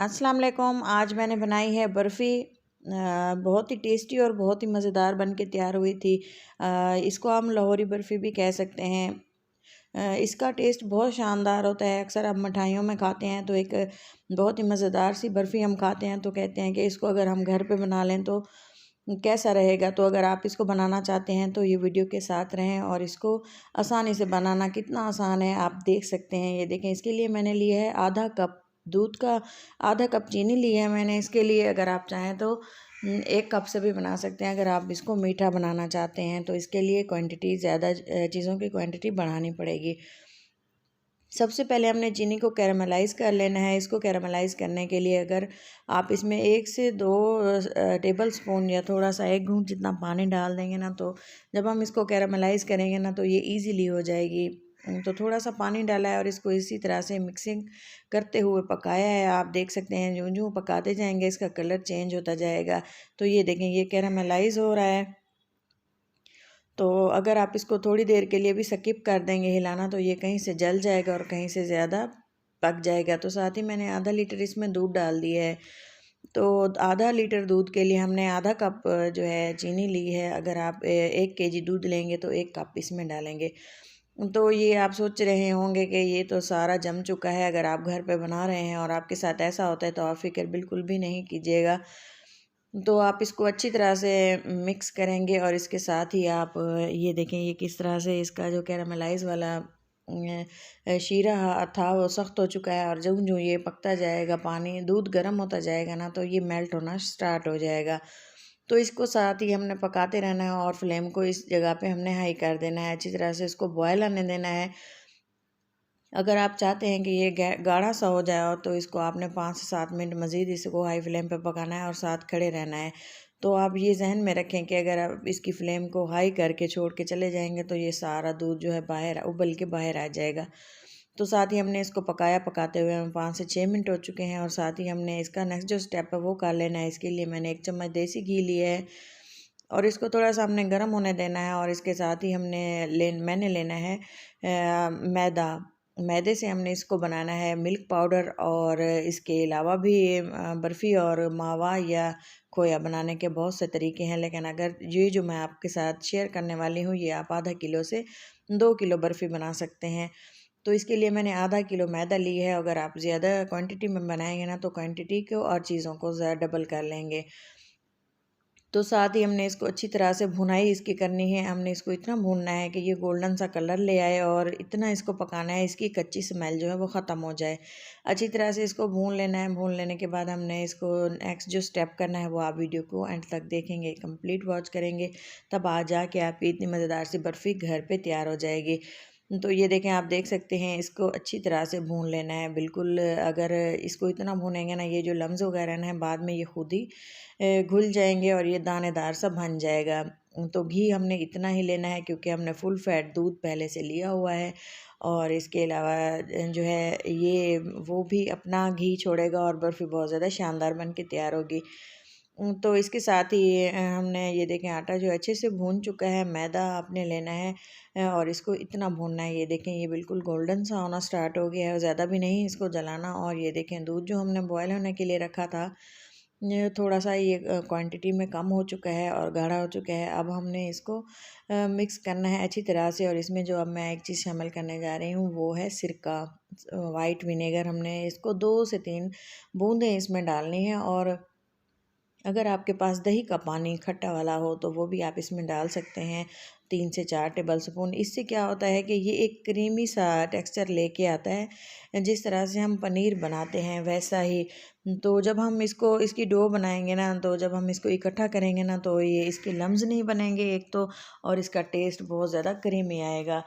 अस्सलाम वालेकुम। आज मैंने बनाई है बर्फ़ी। बहुत ही टेस्टी और बहुत ही मज़ेदार बन के तैयार हुई थी। इसको हम लाहौरी बर्फ़ी भी कह सकते हैं। इसका टेस्ट बहुत शानदार होता है। अक्सर हम मिठाइयों में खाते हैं तो एक बहुत ही मज़ेदार सी बर्फ़ी हम खाते हैं तो कहते हैं कि इसको अगर हम घर पे बना लें तो कैसा रहेगा। तो अगर आप इसको बनाना चाहते हैं तो ये वीडियो के साथ रहें और इसको आसानी से बनाना कितना आसान है आप देख सकते हैं। ये देखें, इसके लिए मैंने लिया है आधा कप दूध का, आधा कप चीनी ली है मैंने इसके लिए। अगर आप चाहें तो 1 कप से भी बना सकते हैं। अगर आप इसको मीठा बनाना चाहते हैं तो इसके लिए क्वांटिटी ज़्यादा चीज़ों की क्वांटिटी बढ़ानी पड़ेगी। सबसे पहले हमने चीनी को कैरामलाइज़ कर लेना है। इसको कैरामलाइज़ करने के लिए अगर आप इसमें 1 से 2 टेबल स्पून या थोड़ा-सा 1 घूंट जितना पानी डाल देंगे ना, तो जब हम इसको कैरामलाइज़ करेंगे ना तो ये ईज़िली हो जाएगी। तो थोड़ा-सा पानी डाला है और इसको इसी तरह से मिक्सिंग करते हुए पकाया है। आप देख सकते हैं ज्यों-ज्यों पकाते जाएँगे इसका कलर चेंज होता जाएगा। तो ये देखें, ये कैरामलाइज़ हो रहा है। तो अगर आप इसको थोड़ी देर के लिए भी स्किप कर देंगे हिलाना, तो ये कहीं से जल जाएगा और कहीं से ज़्यादा पक जाएगा। तो साथ ही मैंने आधा लीटर इसमें दूध डाल दिया है। तो आधा लीटर दूध के लिए हमने आधा कप जो है चीनी ली है। अगर आप 1 केजी दूध लेंगे तो 1 कप इसमें डालेंगे। तो ये आप सोच रहे होंगे कि ये तो सारा जम चुका है। अगर आप घर पे बना रहे हैं और आपके साथ ऐसा होता है तो आप फ़िक्र बिल्कुल भी नहीं कीजिएगा। तो आप इसको अच्छी तरह से मिक्स करेंगे और इसके साथ ही आप ये देखें, ये किस तरह से इसका जो कैरामलाइज़ वाला शीरा था वो सख्त हो चुका है। और ज्यों-ज्यों ये पकता जाएगा, पानी दूध गर्म होता जाएगा ना, तो ये मेल्ट होना स्टार्ट हो जाएगा। तो इसको साथ ही हमने पकाते रहना है और फ्लेम को इस जगह पे हमने हाई कर देना है। अच्छी तरह से इसको बॉयल आने देना है। अगर आप चाहते हैं कि ये गाढ़ा सा हो जाए तो इसको आपने 5 से 7 मिनट मज़ीद इसको हाई फ्लेम पे पकाना है और साथ खड़े रहना है। तो आप ये ज़हन में रखें कि अगर आप इसकी फ्लेम को हाई करके छोड़ के चले जाएँगे तो ये सारा दूध जो है बाहर उबल के बाहर आ जाएगा। तो साथ ही हमने इसको पकाया, पकाते हुए हम 5 से 6 मिनट हो चुके हैं और साथ ही हमने इसका नेक्स्ट जो स्टेप है वो कर लेना है। इसके लिए मैंने 1 चम्मच देसी घी लिया है और इसको थोड़ा-सा हमने गर्म होने देना है। और इसके साथ ही मैंने लेना है मैदा। मैदे से हमने इसको बनाना है मिल्क पाउडर। और इसके अलावा भी बर्फ़ी और मावा या खोया बनाने के बहुत से तरीके हैं, लेकिन अगर ये जो मैं आपके साथ शेयर करने वाली हूँ, ये आप आधा किलो से 2 किलो बर्फ़ी बना सकते हैं। तो इसके लिए मैंने आधा किलो मैदा ली है। अगर आप ज़्यादा क्वांटिटी में बनाएँगे ना तो क्वांटिटी को और चीज़ों को डबल कर लेंगे। तो साथ ही हमने इसको अच्छी तरह से भुनाई इसकी करनी है। हमने इसको इतना भूनना है कि ये गोल्डन सा कलर ले आए और इतना इसको पकाना है इसकी कच्ची स्मेल जो है वो ख़त्म हो जाए। अच्छी तरह से इसको भून लेना है। भून लेने के बाद हमने इसको नेक्स्ट जो स्टेप करना है वो आप वीडियो को एंड तक देखेंगे, कंप्लीट वॉच करेंगे, तब आ जाके आपकी इतनी मज़ेदार सी बर्फ़ी घर पे तैयार हो जाएगी। तो ये देखें, आप देख सकते हैं इसको अच्छी तरह से भून लेना है बिल्कुल। अगर इसको इतना भूनेंगे ना, ये जो लम्स वगैरह ना बाद में ये खुद ही घुल जाएंगे और ये दानेदार सा बन जाएगा। तो घी हमने इतना ही लेना है क्योंकि हमने फुल फैट दूध पहले से लिया हुआ है। और इसके अलावा जो है ये वो भी अपना घी छोड़ेगा और बर्फ़ी बहुत ज़्यादा शानदार बन के तैयार होगी। तो इसके साथ ही हमने ये देखें आटा जो अच्छे से भून चुका है। मैदा आपने लेना है और इसको इतना भूनना है। ये देखें, ये बिल्कुल गोल्डन सा होना स्टार्ट हो गया है, ज़्यादा भी नहीं इसको जलाना। और ये देखें, दूध जो हमने बॉयल होने के लिए रखा था, ये थोड़ा-सा ये क्वांटिटी में कम हो चुका है और गाढ़ा हो चुका है। अब हमने इसको मिक्स करना है अच्छी तरह से। और इसमें जो अब मैं एक चीज़ शामिल करने जा रही हूँ वो है सिरका, वाइट विनेगर। हमने इसको 2 से 3 बूँदें इसमें डालनी है। और अगर आपके पास दही का पानी खट्टा वाला हो तो वो भी आप इसमें डाल सकते हैं, 3 से 4 टेबल स्पून। इससे क्या होता है कि ये एक क्रीमी सा टेक्सचर लेके आता है। जिस तरह से हम पनीर बनाते हैं वैसा ही। तो जब हम इसको इसकी डो बनाएंगे ना, तो जब हम इसको इकट्ठा करेंगे ना तो ये इसके लम्स नहीं बनेंगे एक तो, और इसका टेस्ट बहुत ज़्यादा क्रीमी आएगा।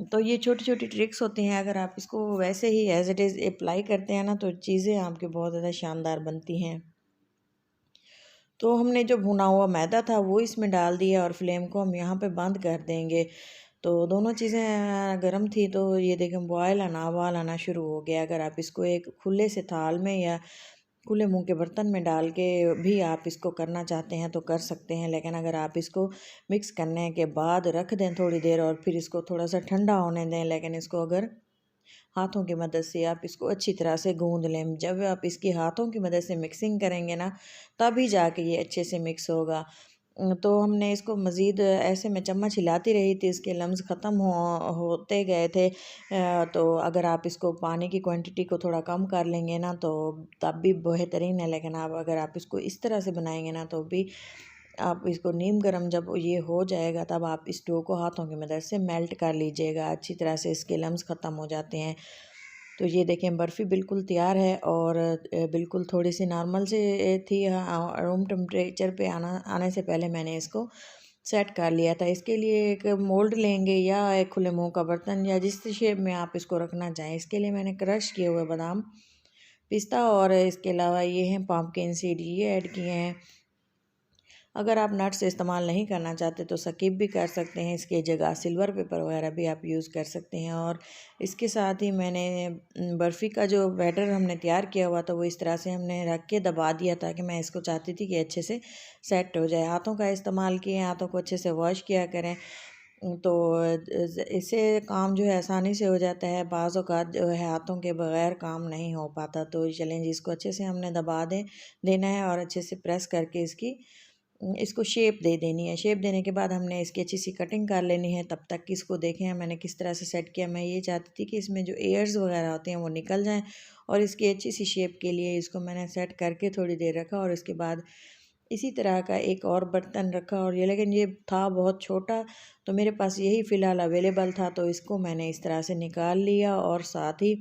तो ये छोटी-छोटी ट्रिक्स होती हैं। अगर आप इसको वैसे ही एज़ इट इज़ अप्लाई करते हैं ना तो चीज़ें आपकी बहुत ज़्यादा शानदार बनती हैं। तो हमने जो भुना हुआ मैदा था वो इसमें डाल दिया और फ्लेम को हम यहाँ पे बंद कर देंगे। तो दोनों चीज़ें गर्म थी तो ये देखें उबाल आना शुरू हो गया। अगर आप इसको एक खुले से थाल में या खुले मुंह के बर्तन में डाल के भी आप इसको करना चाहते हैं तो कर सकते हैं, लेकिन अगर आप इसको मिक्स करने के बाद रख दें थोड़ी देर और फिर इसको थोड़ा सा ठंडा होने दें, लेकिन इसको अगर हाथों की मदद से आप इसको अच्छी तरह से गूंद लें। जब आप इसकी हाथों की मदद से मिक्सिंग करेंगे ना, तभी जाके ये अच्छे से मिक्स होगा। तो हमने इसको मज़ीद ऐसे में चम्मच हिलाती रही थी, इसके लम्स ख़त्म होते गए थे। तो अगर आप इसको पानी की क्वांटिटी को थोड़ा कम कर लेंगे ना, तो तब भी बेहतरीन है। लेकिन आप अगर आप इसको इस तरह से बनाएंगे ना, तो भी आप इसको नीम गर्म जब ये हो जाएगा, तब आप इस डो को हाथों की मदद से मेल्ट कर लीजिएगा। अच्छी तरह से इसके लम्स ख़त्म हो जाते हैं। तो ये देखें बर्फ़ी बिल्कुल तैयार है और बिल्कुल थोड़ी सी नॉर्मल से थी। रूम टेम्परेचर पे आने से पहले मैंने इसको सेट कर लिया था। इसके लिए एक मोल्ड लेंगे या एक खुले मुंह का बर्तन, या जिस शेप में आप इसको रखना चाहें। इसके लिए मैंने क्रश किए हुए बादाम, पिस्ता और इसके अलावा ये हैं पम्पकिन सीड, ये ऐड किए हैं। अगर आप नट्स इस्तेमाल नहीं करना चाहते तो स्किप भी कर सकते हैं। इसके जगह सिल्वर पेपर वगैरह भी आप यूज़ कर सकते हैं। और इसके साथ ही मैंने बर्फ़ी का जो बैटर हमने तैयार किया हुआ था, वो इस तरह से हमने रख के दबा दिया, ताकि मैं इसको चाहती थी कि अच्छे से सेट हो जाए। हाथों का इस्तेमाल किए, हाथों को अच्छे से वॉश किया करें, तो इससे काम जो है आसानी से हो जाता है। बाज़ औक़ात जो है हाथों के बग़ैर काम नहीं हो पाता। तो चलें जी, इसको अच्छे से हमने दबा देना है और अच्छे से प्रेस करके इसको शेप दे देनी है। शेप देने के बाद हमने इसकी अच्छी सी कटिंग कर लेनी है। तब तक इसको देखें मैंने किस तरह से सेट किया। मैं ये चाहती थी कि इसमें जो एयर्स वगैरह होते हैं वो निकल जाएं, और इसकी अच्छी सी शेप के लिए इसको मैंने सेट करके थोड़ी देर रखा। और इसके बाद इसी तरह का एक और बर्तन रखा, और ये लेकिन ये था बहुत छोटा, तो मेरे पास यही फ़िलहाल अवेलेबल था। तो इसको मैंने इस तरह से निकाल लिया, और साथ ही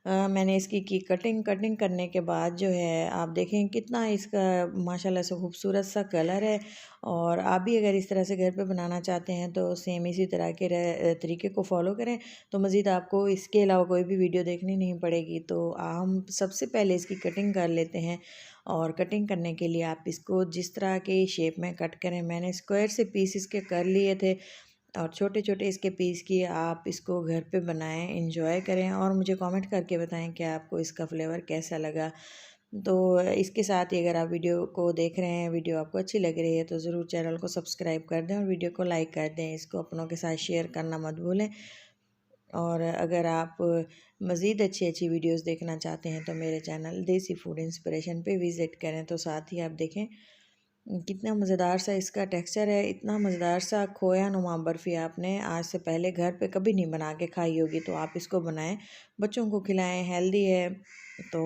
मैंने इसकी की कटिंग करने के बाद जो है आप देखें कितना इसका माशाल्लाह से खूबसूरत सा कलर है। और आप भी अगर इस तरह से घर पे बनाना चाहते हैं तो सेम इसी तरह के तरीके को फॉलो करें, तो मज़ीद आपको इसके अलावा कोई भी वीडियो देखनी नहीं पड़ेगी। तो हम सबसे पहले इसकी कटिंग कर लेते हैं। और कटिंग करने के लिए आप इसको जिस तरह के शेप में कट करें, मैंने स्क्वायर से पीस इसके कर लिए थे, और छोटे छोटे इसके पीस किए। आप इसको घर पे बनाएं, इंजॉय करें, और मुझे कमेंट करके बताएं कि आपको इसका फ्लेवर कैसा लगा। तो इसके साथ ही अगर आप वीडियो को देख रहे हैं, वीडियो आपको अच्छी लग रही है, तो ज़रूर चैनल को सब्सक्राइब कर दें और वीडियो को लाइक कर दें। इसको अपनों के साथ शेयर करना मत भूलें। और अगर आप मज़ीद अच्छी अच्छी वीडियोस देखना चाहते हैं, तो मेरे चैनल देसी फूड इंस्पिरेशन पे विज़िट करें। तो साथ ही आप देखें कितना मज़ेदार सा इसका टेक्सचर है। इतना मज़ेदार सा खोया नुमा बर्फ़ी आपने आज से पहले घर पे कभी नहीं बना के खाई होगी। तो आप इसको बनाएं, बच्चों को खिलाएं, हेल्दी है। तो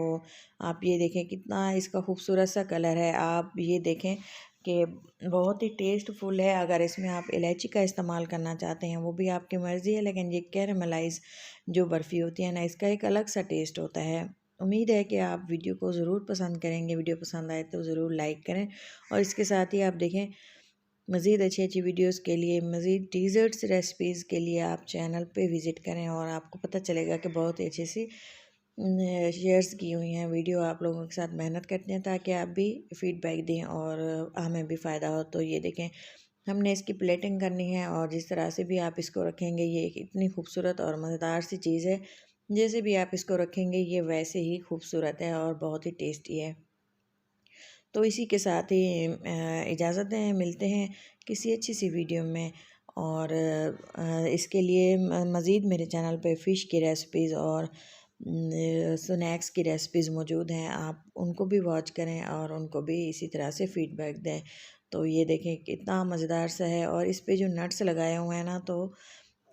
आप ये देखें कितना इसका खूबसूरत सा कलर है। आप ये देखें कि बहुत ही टेस्टफुल है। अगर इसमें आप इलायची का इस्तेमाल करना चाहते हैं, वो भी आपकी मर्ज़ी है, लेकिन ये कैरेमलाइज़ जो बर्फ़ी होती है ना, इसका एक अलग सा टेस्ट होता है। उम्मीद है कि आप वीडियो को ज़रूर पसंद करेंगे। वीडियो पसंद आए तो ज़रूर लाइक करें। और इसके साथ ही आप देखें मज़ीद अच्छी अच्छी वीडियोस के लिए, मज़ीद डिज़र्ट्स रेसिपीज़ के लिए आप चैनल पे विज़िट करें, और आपको पता चलेगा कि बहुत ही अच्छी सी शेयर्स की हुई हैं वीडियो। आप लोगों के साथ मेहनत करते हैं ताकि आप भी फ़ीडबैक दें और हमें भी फ़ायदा हो। तो ये देखें हमने इसकी प्लेटिंग करनी है, और जिस तरह से भी आप इसको रखेंगे, ये एक इतनी खूबसूरत और मज़ेदार सी चीज़ है। जैसे भी आप इसको रखेंगे ये वैसे ही खूबसूरत है और बहुत ही टेस्टी है। तो इसी के साथ ही इजाज़त दें, मिलते हैं किसी अच्छी सी वीडियो में। और इसके लिए मज़ीद मेरे चैनल पे फ़िश की रेसिपीज़ और स्नैक्स की रेसिपीज़ मौजूद हैं। आप उनको भी वॉच करें और उनको भी इसी तरह से फ़ीडबैक दें। तो ये देखें कितना मज़ेदार सा है, और इस पे जो नट्स लगाए हुए हैं ना, तो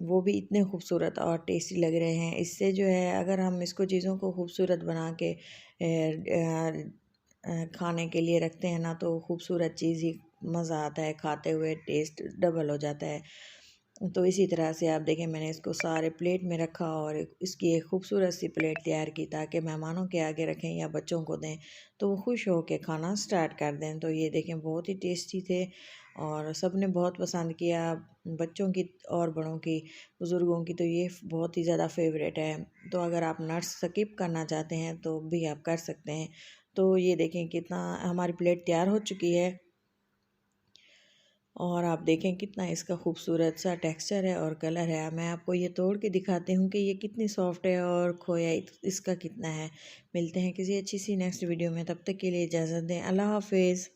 वो भी इतने खूबसूरत और टेस्टी लग रहे हैं। इससे जो है अगर हम इसको चीज़ों को खूबसूरत बना के खाने के लिए रखते हैं ना, तो खूबसूरत चीज़ ही मज़ा आता है, खाते हुए टेस्ट डबल हो जाता है। तो इसी तरह से आप देखें मैंने इसको सारे प्लेट में रखा, और इसकी एक खूबसूरत सी प्लेट तैयार की, ताकि मेहमानों के आगे रखें या बच्चों को दें तो वो खुश हो के खाना स्टार्ट कर दें। तो ये देखें बहुत ही टेस्टी थे, और सब ने बहुत पसंद किया, बच्चों की और बड़ों की, बुज़ुर्गों की। तो ये बहुत ही ज़्यादा फेवरेट है। तो अगर आप नट्स स्किप करना चाहते हैं तो भी आप कर सकते हैं। तो ये देखें कितना हमारी प्लेट तैयार हो चुकी है, और आप देखें कितना इसका खूबसूरत सा टेक्सचर है और कलर है। मैं आपको ये तोड़ के दिखाती हूँ कि ये कितनी सॉफ्ट है और खोया इसका कितना है। मिलते हैं किसी अच्छी सी नेक्स्ट वीडियो में, तब तक के लिए इजाज़त दें। अल्लाह हाफिज़।